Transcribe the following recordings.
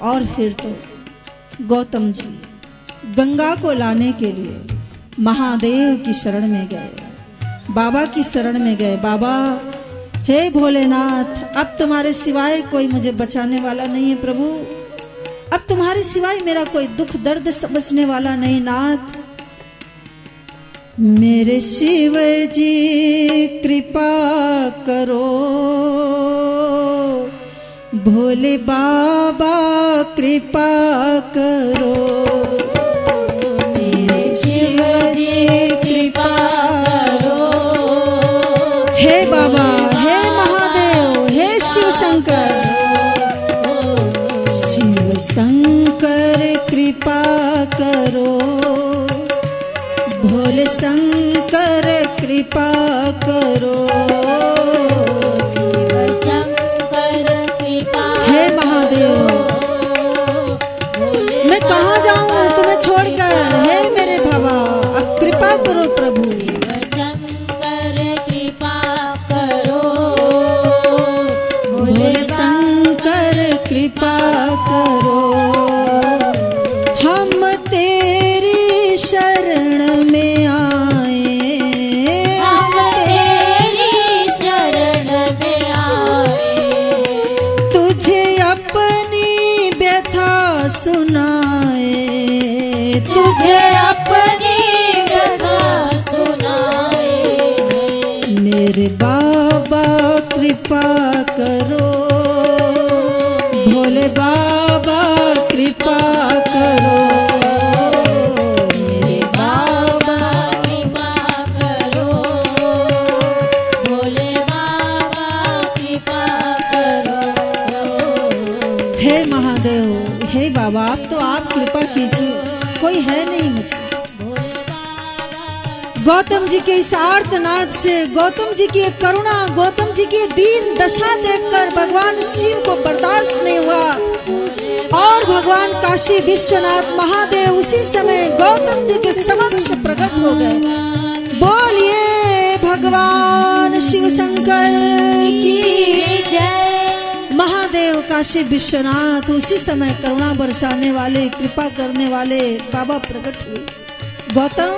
और फिर तो गौतम जी गंगा को लाने के लिए महादेव की शरण में गए, बाबा की शरण में गए। बाबा हे भोलेनाथ, अब तुम्हारे सिवाय कोई मुझे बचाने वाला नहीं है प्रभु, अब तुम्हारे सिवाय मेरा कोई दुख दर्द समझने वाला नहीं नाथ। मेरे शिव जी कृपा करो, भोले बाबा कृपा करो। मेरे शिव जी कृपा करो। हे बाबा, हे महादेव, हे शिव शंकर, शिव शंकर कृपा करो, भोले शंकर कृपा करो। शिव शंकर कृपा, हे महादेव, मैं कहाँ जाऊँ तुम्हें छोड़कर, हे मेरे बाबा अब कृपा करो प्रभु। शिव शंकर कृपा करो, भोले शंकर कृपा करो। हम तेरी शरण में आए, हम तेरी शरण में आए, तुझे अपनी व्यथा सुनाए, तुझे अपनी व्यथा सुनाए। मेरे बाबा कृपा करो, भोले बाबा कृपा करो। मेरे बाबा कृपा करो, भोले बाबा कृपा करो। हे महादेव, हे बाबा, आप तो आप कृपा कीजिए, कोई है नहीं मुझे। गौतम जी के इस आर्तनाद से, गौतम जी की करुणा, गौतम जी की दीन दशा देखकर भगवान शिव को बर्दाश्त नहीं हुआ और भगवान काशी विश्वनाथ महादेव उसी समय गौतम जी के समक्ष प्रकट हो गए। बोलिए भगवान शिव शंकर की जय। महादेव काशी विश्वनाथ उसी समय करुणा बरसाने वाले, कृपा करने वाले बाबा प्रकट हुए। गौतम,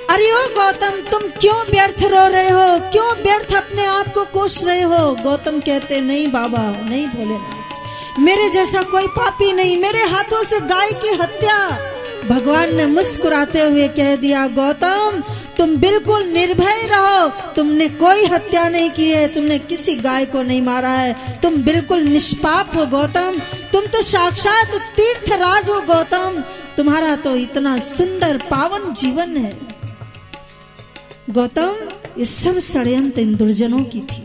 अरे ओ गौतम, तुम क्यों व्यर्थ रो रहे हो, क्यों व्यर्थ अपने आप को कोस रहे हो? गौतम कहते नहीं बाबा, नहीं भोलेनाथ, मेरे जैसा कोई पापी नहीं, मेरे हाथों से गाय की हत्या। भगवान ने मुस्कुराते हुए कह दिया, गौतम तुम बिल्कुल निर्भय रहो, तुमने कोई हत्या नहीं की है, तुमने किसी गाय को नहीं मारा है, तुम बिल्कुल निष्पाप हो गौतम, तुम तो साक्षात तीर्थराज हो गौतम, तुम्हारा तो इतना सुंदर पावन जीवन है। गौतम, ये सब षड्यंत्र इन दुर्जनों की थी।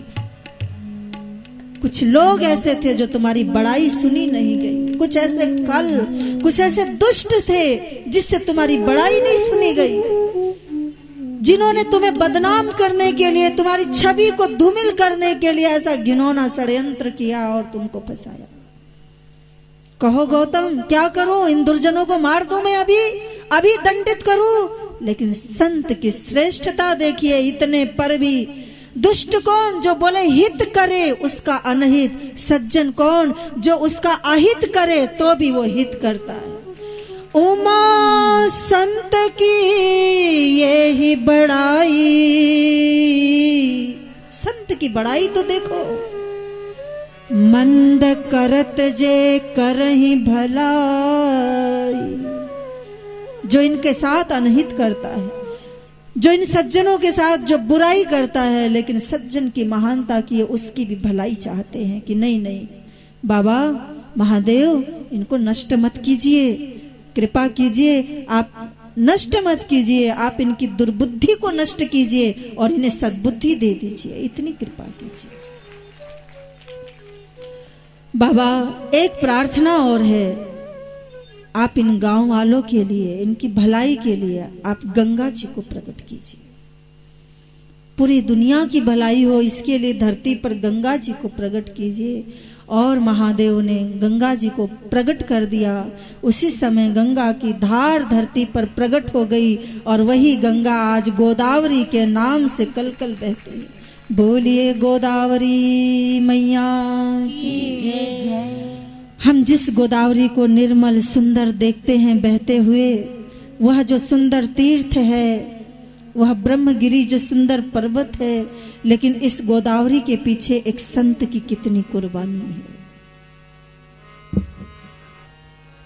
कुछ लोग ऐसे थे जो तुम्हारी बड़ाई सुनी नहीं गई, कुछ ऐसे कल, कुछ ऐसे दुष्ट थे जिससे तुम्हारी बड़ाई नहीं सुनी गई, जिन्होंने तुम्हें बदनाम करने के लिए, तुम्हारी छवि को धूमिल करने के लिए ऐसा घिनौना षड्यंत्र किया और तुमको फंसाया। कहो गौतम, क्या करूं? इन दुर्जनों को मार दूं मैं अभी दंडित करूं? लेकिन संत की श्रेष्ठता देखिए, इतने पर भी दुष्ट कौन जो बोले हित करे उसका अनहित, सज्जन कौन जो उसका अहित करे तो भी वो हित करता है। उमा संत की ये ही बड़ाई, संत की बड़ाई तो देखो, मंद करत जे करहि भलाई, जो इनके साथ अनहित करता है, जो इन सज्जनों के साथ जो बुराई करता है, लेकिन सज्जन की महानता की उसकी भी भलाई चाहते हैं कि नहीं नहीं बाबा महादेव, इनको नष्ट मत कीजिए, कृपा कीजिए, आप नष्ट मत कीजिए, आप इनकी दुर्बुद्धि को नष्ट कीजिए और इन्हें सद्बुद्धि दे दीजिए, इतनी कृपा कीजिए। बाबा एक प्रार्थना और है, आप इन गांव वालों के लिए, इनकी भलाई के लिए आप गंगा जी को प्रकट कीजिए, पूरी दुनिया की भलाई हो इसके लिए धरती पर गंगा जी को प्रकट कीजिए। और महादेव ने गंगा जी को प्रकट कर दिया। उसी समय गंगा की धार धरती पर प्रकट हो गई और वही गंगा आज गोदावरी के नाम से कलकल बहती है। बोलिए गोदावरी मैया की जय। हम जिस गोदावरी को निर्मल सुंदर देखते हैं बहते हुए, वह जो सुंदर तीर्थ है, वह ब्रह्मगिरी जो सुंदर पर्वत है, लेकिन इस गोदावरी के पीछे एक संत की कितनी कुर्बानी है।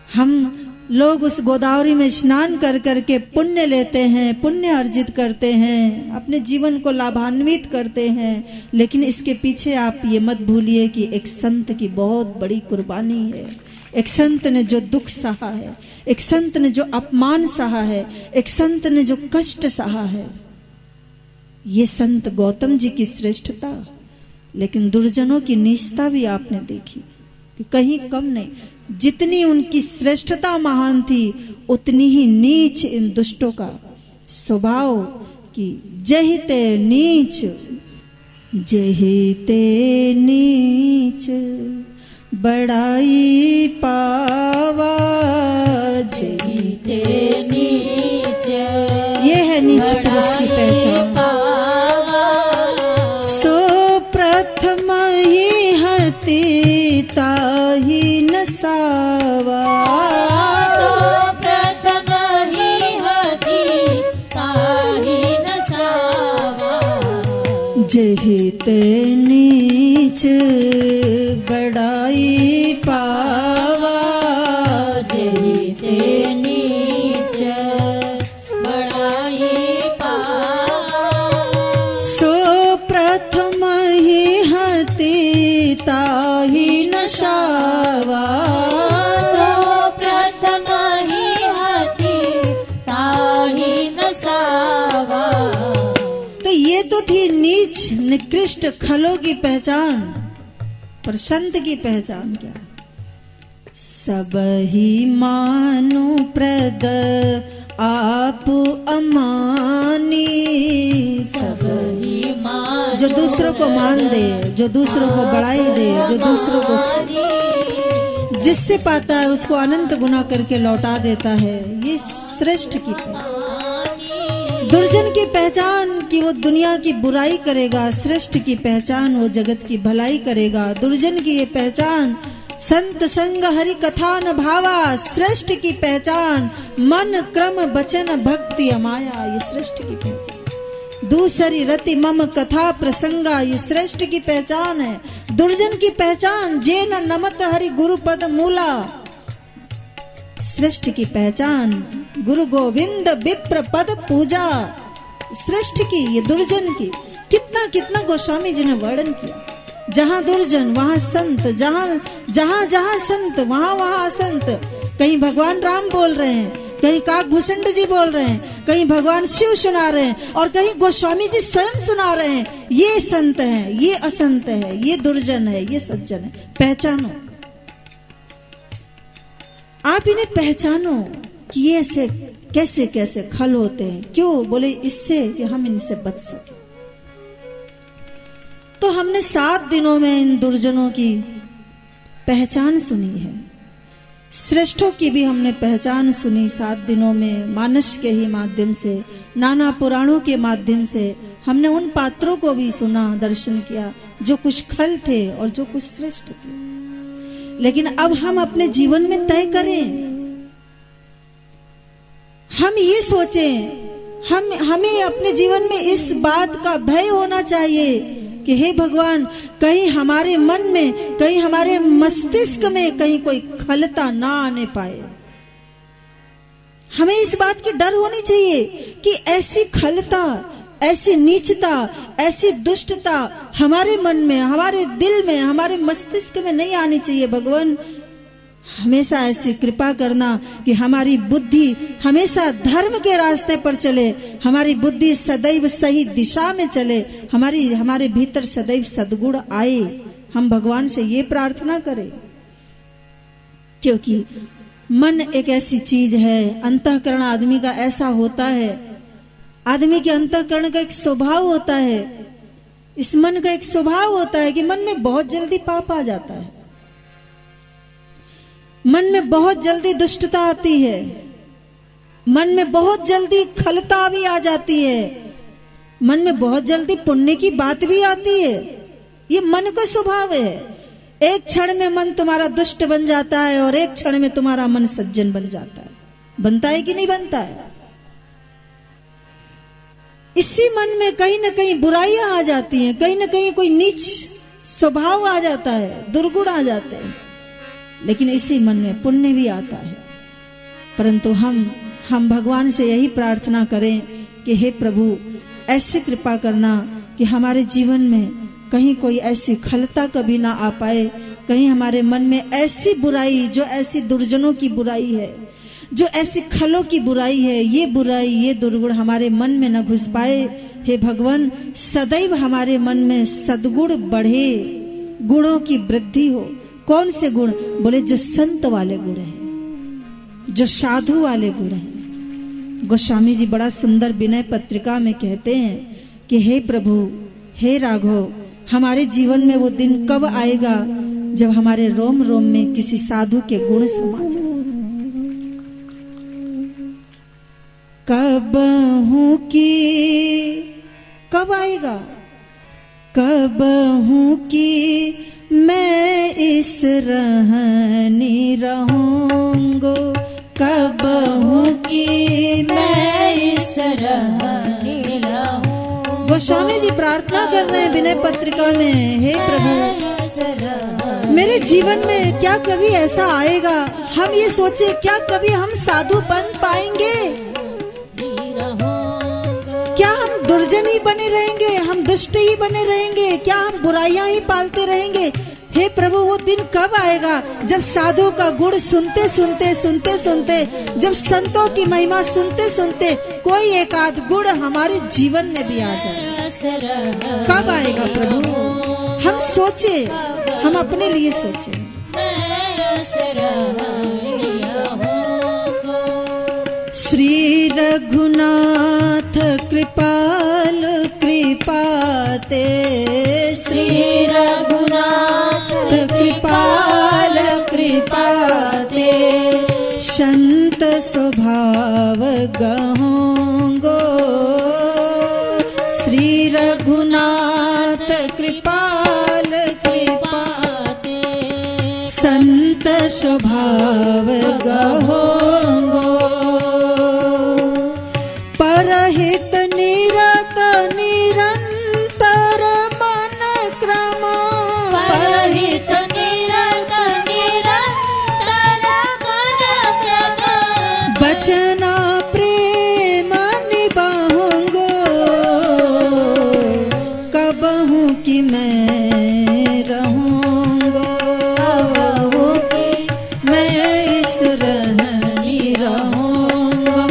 हम लोग उस गोदावरी में स्नान कर करके पुण्य लेते हैं, पुण्य अर्जित करते हैं, अपने जीवन को लाभान्वित करते हैं, लेकिन इसके पीछे आप ये मत भूलिए कि एक संत की बहुत बड़ी कुर्बानी है। एक संत ने जो दुख सहा है, एक संत ने जो अपमान सहा है, एक संत ने जो कष्ट सहा है। ये संत गौतम जी की श्रेष्ठता, लेकिन दुर्जनों की नीचता भी आपने देखी कि कहीं कम नहीं। जितनी उनकी श्रेष्ठता महान थी, उतनी ही नीच इन दुष्टों का स्वभाव कि जहिते नीच जहिते नीच बड़ाई पावा, जहिते नीच ये है नीच पुरुष की पहचान। सो प्रथम ही हति ताहि नसावा, सो प्रथम ही हति ताहि नसावा, जहिते नीच बड़ाई पावा, जहिते नीच बड़ाई पावा, सो प्रथम ही हति ताहि नसावा, सो प्रथम ही हति ताहि नसावा। तो ये तो थी नीच निकृष्ट खलों की पहचान, पर संत की पहचान क्या? सब ही मानु प्रद आप अमानी, सब ही मान जो दूसरों को मान दे, जो दूसरों को बढ़ाई दे, जो दूसरों को जिससे पाता है उसको अनंत गुना करके लौटा देता है, ये श्रेष्ठ की पहचान। दुर्जन की पहचान कि वो दुनिया की बुराई करेगा, श्रेष्ठ की पहचान वो जगत की भलाई करेगा। दुर्जन की ये पहचान संत संग हरि कथा न भावा, श्रेष्ठ की पहचान मन क्रम वचन भक्ति अमाया, ये श्रेष्ठ की पहचान। दूसरी रति मम कथा प्रसंगा, ये श्रेष्ठ की पहचान है। दुर्जन की पहचान जे न नमत हरि गुरु पद मूला, श्रेष्ठ की पहचान गुरु गोविंद विप्र पद पूजा, श्रेष्ठ की ये दुर्जन की। कितना कितना गोस्वामी जी ने वर्णन किया। जहां दुर्जन वहां संत, जहां जहां जहां संत वहां वहां असंत। कहीं भगवान राम बोल रहे हैं, कहीं काकभूषण जी बोल रहे हैं, कहीं भगवान शिव सुना रहे हैं, और कहीं गोस्वामी जी स्वयं सुना रहे हैं। ये संत है, ये असंत है, ये दुर्जन है, ये सज्जन है। पहचानो, आप इन्हें पहचानो कि ये ऐसे कैसे कैसे खल होते हैं। क्यों? बोले इससे कि हम इनसे बच सके। तो हमने 7 दिनों में इन दुर्जनों की पहचान सुनी है, श्रेष्ठों की भी हमने पहचान सुनी 7 दिनों में। मानस के ही माध्यम से, नाना पुराणों के माध्यम से हमने उन पात्रों को भी सुना, दर्शन किया, जो कुछ खल थे और जो कुछ श्रेष्ठ थे। लेकिन अब हम अपने जीवन में तय करें, हम ये सोचें, हमें अपने जीवन में इस बात का भय होना चाहिए कि हे भगवान, कहीं हमारे मन में, कहीं हमारे मस्तिष्क में कहीं कोई खलता ना आने पाए। हमें इस बात की डर होनी चाहिए कि ऐसी खलता, ऐसी नीचता, ऐसी दुष्टता हमारे मन में, हमारे दिल में, हमारे मस्तिष्क में नहीं आनी चाहिए। भगवान हमेशा ऐसी कृपा करना कि हमारी बुद्धि हमेशा धर्म के रास्ते पर चले, हमारी बुद्धि सदैव सही दिशा में चले, हमारे भीतर सदैव सद्गुण आए। हम भगवान से ये प्रार्थना करें, क्योंकि मन एक ऐसी चीज है, अंतःकरण आदमी का ऐसा होता है, आदमी के अंतःकरण का एक स्वभाव होता है, इस मन का एक स्वभाव होता है कि मन में बहुत जल्दी पाप आ जाता है, मन में बहुत जल्दी दुष्टता आती है, मन में बहुत जल्दी खलता भी आ जाती है, मन में बहुत जल्दी पुण्य की बात भी आती है। ये मन का स्वभाव है। एक क्षण में मन तुम्हारा दुष्ट बन जाता है और एक क्षण में तुम्हारा मन सज्जन बन जाता है। बनता है कि नहीं बनता है? इसी मन में कहीं ना कहीं बुराइयां आ जाती हैं, कहीं ना कहीं कोई नीच स्वभाव आ जाता है, दुर्गुण आ जाते हैं, लेकिन इसी मन में पुण्य भी आता है। परंतु हम भगवान से यही प्रार्थना करें कि हे प्रभु, ऐसी कृपा करना कि हमारे जीवन में कहीं कोई ऐसी खलता कभी ना आ पाए, कहीं हमारे मन में ऐसी बुराई, जो ऐसी दुर्जनों की बुराई है, जो ऐसी खलों की बुराई है, ये बुराई, ये दुर्गुण हमारे मन में न घुस पाए। हे भगवान, सदैव हमारे मन में सद्गुण बढ़े, गुणों की वृद्धि हो। कौन से गुण? बोले जो संत वाले गुण हैं, जो साधु वाले गुण हैं। गोस्वामी जी बड़ा सुंदर विनय पत्रिका में कहते हैं कि हे प्रभु, हे राघव, हमारे जीवन में वो दिन कब आएगा जब हमारे रोम रोम में किसी साधु के गुण समा जाए। कबहू की, कब आएगा? कबहू की मैं इस रहनी रहूंगो, कबहू की मैं इस रहनी रहूंगो। गोस्वामी जी प्रार्थना कर रहे हैं विनय पत्रिका में, हे प्रभु, मेरे जीवन में क्या कभी ऐसा आएगा, हम ये सोचे क्या कभी हम साधु बन पाएंगे? क्या हम दुर्जन ही बने रहेंगे, हम दुष्ट ही बने रहेंगे, क्या हम बुराइयां ही पालते रहेंगे? हे प्रभु, वो दिन कब आएगा जब साधु का गुण सुनते सुनते सुनते सुनते, जब संतों की महिमा सुनते सुनते कोई एक आध गुण हमारे जीवन में भी आ जाए? कब आएगा प्रभु? हम सोचे, हम अपने लिए सोचे। श्री रघुनाथ कृपाल कृपाते, श्री रघुनाथ कृपाल कृपाते, संत स्वभाव गहोंगो। श्री रघुनाथ कृपाल कृपाते, संत स्वभाव गहोंगो। परहित निरत निरंतर मन क्रम, परहित निरत निरंतर मन क्रम, बचना प्रेम निभाऊंगो, कबहू की मैं रहूंगो, कबहू की मैं इस रहनी रहूंगो,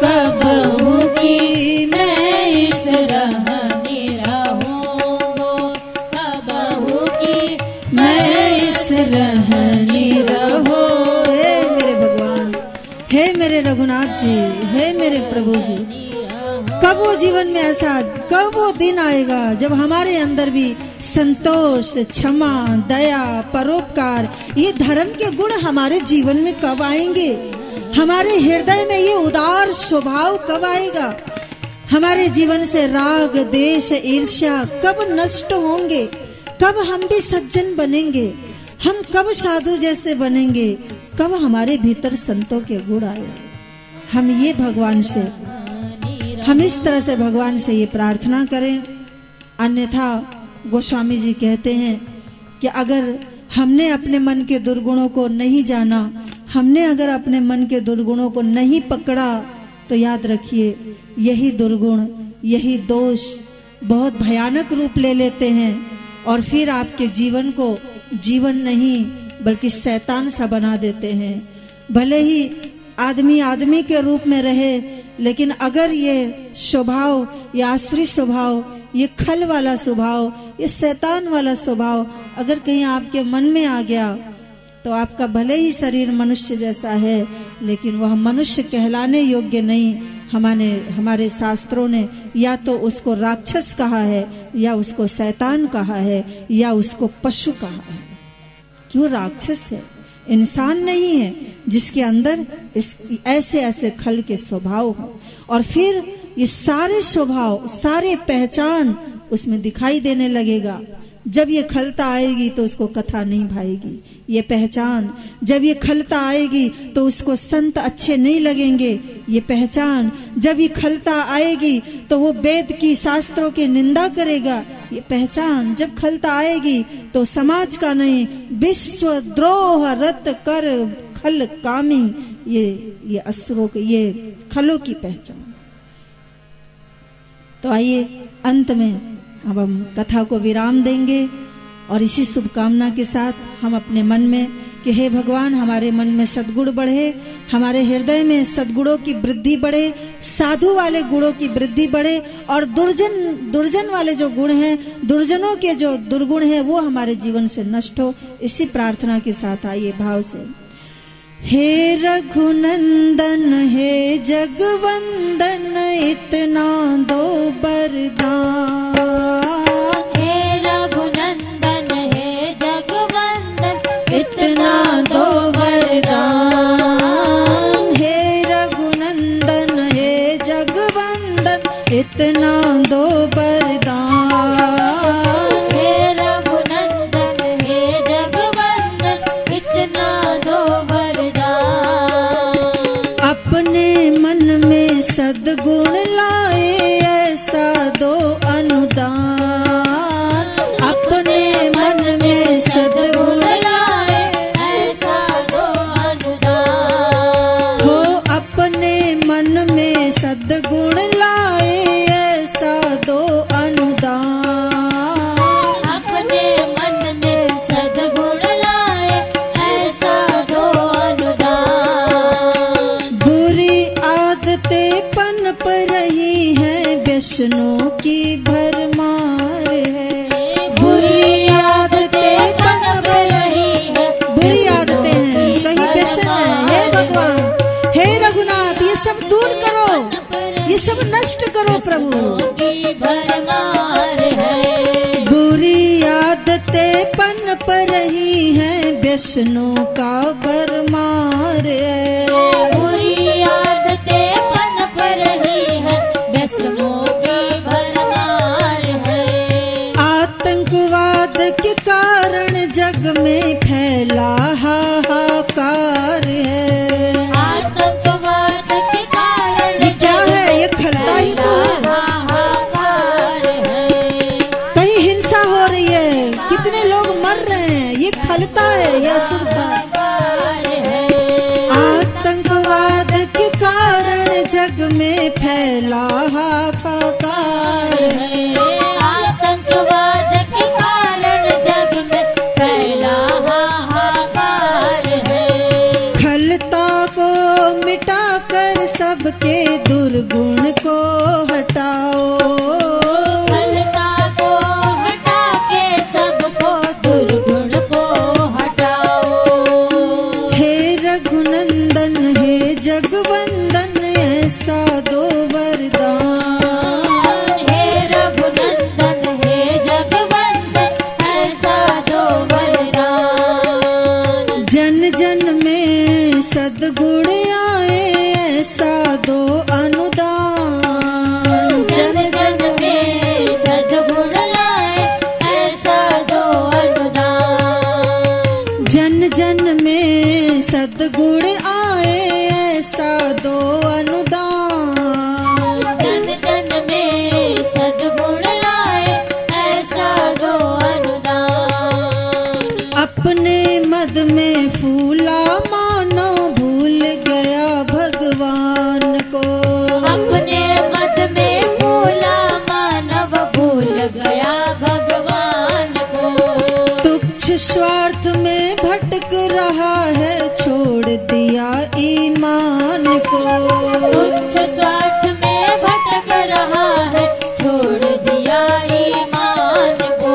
कबहू की मैं इस रहनी रहूंगो, कबहू की मैं इस रहनी रहो। हे मेरे भगवान, हे मेरे रघुनाथ जी, हे मेरे प्रभु जी, कब वो जीवन में ऐसा, कब वो दिन आएगा जब हमारे अंदर भी संतोष, क्षमा, दया, परोपकार, ये धर्म के गुण हमारे जीवन में कब आएंगे? हमारे हृदय में ये उदार स्वभाव कब आएगा? हमारे जीवन से राग, देश, ईर्ष्या कब नष्ट होंगे? कब हम भी सज्जन बनेंगे? हम कब साधु जैसे बनेंगे? कब हमारे भीतर संतों के गुण आए? हम ये भगवान से, हम इस तरह से भगवान से ये प्रार्थना करें। अन्यथा गोस्वामी जी कहते हैं कि अगर हमने अपने मन के दुर्गुणों को नहीं जाना, हमने अगर अपने मन के दुर्गुणों को नहीं पकड़ा, तो याद रखिए यही दुर्गुण, यही दोष बहुत भयानक रूप ले लेते हैं और फिर आपके जीवन को जीवन नहीं बल्कि शैतान सा बना देते हैं। भले ही आदमी आदमी के रूप में रहे, लेकिन अगर ये स्वभाव, ये आसुरी स्वभाव, ये खल वाला स्वभाव, ये शैतान वाला स्वभाव अगर कहीं आपके मन में आ गया, तो आपका भले ही शरीर मनुष्य जैसा है, लेकिन वह मनुष्य कहलाने योग्य नहीं। हमारे शास्त्रों ने या तो उसको राक्षस कहा है, या उसको शैतान कहा है, या उसको पशु कहा है। क्यों राक्षस है? इंसान नहीं है जिसके अंदर इस ऐसे ऐसे खल के स्वभाव हो, और फिर ये सारे स्वभाव, सारे पहचान उसमें दिखाई देने लगेगा। जब ये खलता आएगी तो उसको कथा नहीं भाएगी, ये पहचान। जब ये खलता आएगी तो उसको संत अच्छे नहीं लगेंगे, ये पहचान। जब ये खलता आएगी तो वो वेद की शास्त्रों की निंदा करेगा, ये पहचान। जब खलता आएगी तो समाज का नहीं, विश्व द्रोह रत कर खल कामी, ये असुरों के, ये खलों की पहचान। तो आइए अंत में अब हम कथा को विराम देंगे और इसी शुभकामना के साथ हम अपने मन में कि हे भगवान, हमारे मन में सद्गुण बढ़े, हमारे हृदय में सद्गुणों की वृद्धि बढ़े, साधु वाले गुणों की वृद्धि बढ़े, और दुर्जन वाले जो गुण हैं, दुर्जनों के जो दुर्गुण हैं, वो हमारे जीवन से नष्ट हो। इसी प्रार्थना के साथ आइए भाव से। हे रघुनंदन हे जगवंदन इतना दो वरदान, हे रघुनंदन हे जगवंदन इतना दो वरदान, हे रघुनंदन हे जगवंदन इतना दो वरदान, हे रघुनंदन हे जगवंदन इतना दो वरदान। अपने मन में सद्गुण लाए ऐसा दो अनुदान, अपने मन में सद्गुण लाए ऐसा दो अनुदान। हो, अपने मन में सद्गुण लाए ऐसा दो अनुदान, अपने मन में सद्गुण लाए ऐसा दो अनुदान। बुरी आदतें पनप रही हैं, व्यसनों की भरमार है, बुरी आदतें पनप रही हैं, बुरी आदतें हैं, कहीं व्यसन है। हे भगवान, हे रघुनाथ, ये सब दूर करो, ये सब नष्ट करो प्रभु। की भरमार है, बुरी आदतें पनप रही हैं, व्यसनों का भरमार है, बुरी आदतें पनप रही है, व्यसनों की भरमार है। आतंकवाद के कारण जग में फैला हाहाकार है, आतंकवाद के कारण ये क्या है? ये खलता ही तो है। हाहाकार है, कहीं हिंसा हो रही है, कितने लोग मर रहे हैं, ये खलता है, ये असुरता है। आतंकवाद के कारण जग में फैला हाहाकार है, आतंकवाद के कारण जग में फैला हाहाकार है। खलता को मिटाकर सबके दुर्गुण को हटाओ, खलता को हटा के सबको दुर्गुण को हटाओ। हे रघुनंदन हे जगवंदन ऐसा दो वरदान, हे रघुनंदन हे जगवंदन ऐसा दो वरदान। जन जन में सद्गुण आए ऐसा दो अनुदान, जन जन में सद्गुण लाए ऐसा दो अनुदान। जन जन में सद्गुण आए ऐसा दो अनुदान, जन जन में सद्गुण लाए ऐसा दो अनुदान। अपने मद में फूला मानो भूल गया भगवान को, अपने मद में फूला मानव भूल गया भगवान को। तुच्छ स्वार्थ में भटक रहा है, छोड़ दिया ईमान को, तुच्छ स्वार्थ में भटक रहा है, छोड़ दिया ईमान को।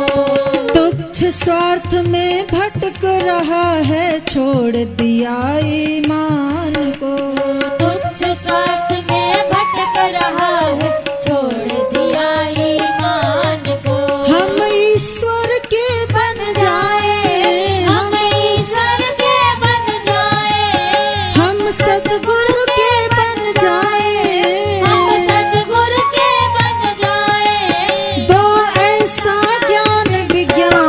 तुच्छ स्वार्थ में भटक रहा है, छोड़ दिया ईमान को। तुच्छ स्वार्थ में भटक रहा है, छोड़ दिया ईमान को। हम ईश्वर के बन जाए, हम ईश्वर के बन जाए, हम सद्गुरु के बन जाए, हम सद्गुरु के बन जाए। दो ऐसा ज्ञान विज्ञान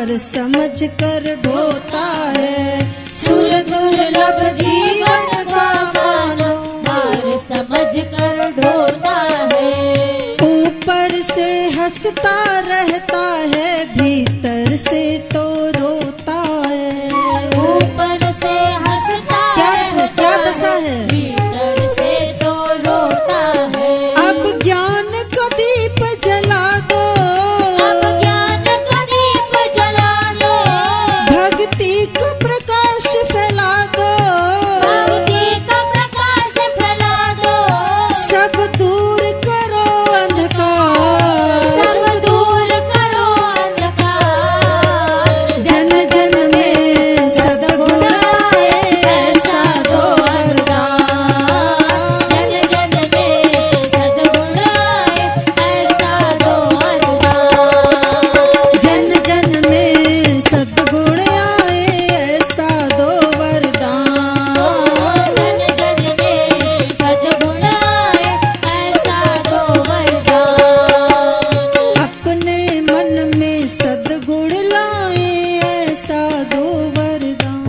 हार समझ कर ढोता है, सुर दुर्लभ जीवन का मानो हार समझ कर ढोता है। ऊपर से हंसता रहता है, भीतर से तो रोता है। ऊपर से हंसता क्या दशा है, भीतर से तो रोता है। अब ज्ञान का दीप जला दो, अब ज्ञान का दीप जला दो, भक्ति का प्रकाश फैला दो, भक्ति का प्रकाश फैला दो, सब दूर करो अंधकार, सब दूर करो अंधकार। जन जन में सद्गुण आए ऐसा दो वरदान, जन जन में सद्गुण आए ऐसा दो वरदान। जन जन में सद्गुण आए ऐसा दो वरदान। जन जन में सद्गुण आए ऐसा दो वरदान। अपने मन में सद्गुण लाए ऐसा दो वरदान।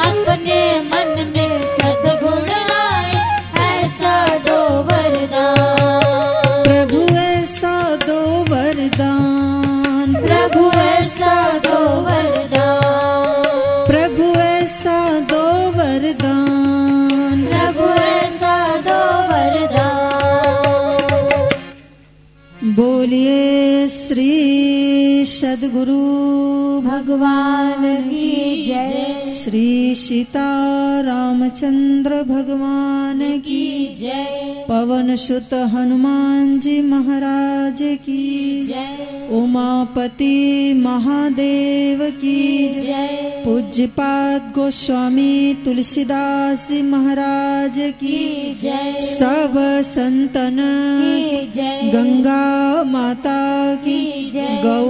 अपने मन में सद्गुण आए ऐसा दो वरदान। प्रभु ऐसा दो वरदान, प्रभु ऐसा दो वरदान, प्रभु ऐसा दो वरदान। प्रभु ऐसा दो वरदान। बोलिए श्री सद्गुरु भगवान की जय, श्री सीता रामचंद्र भगवान की, की जय, पवन सुत हनुमान जी महाराज की, जय, उमापति महादेव की, जय, पूज्यपाद गोस्वामी तुलसीदास जी महाराज की, जय, सब संतन की जय, गंगा माता की, की जय, गौ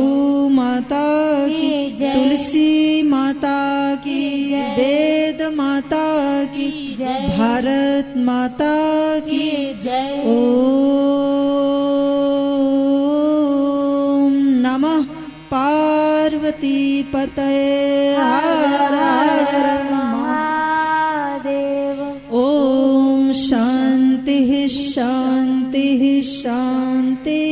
माता की, की जय, तुलसी माता की, जय, वेद माता की, जय, भारत माता की। की जय। ओम नमः पार्वती पतये हर हर महादेव। ओम शांति शांति शांति।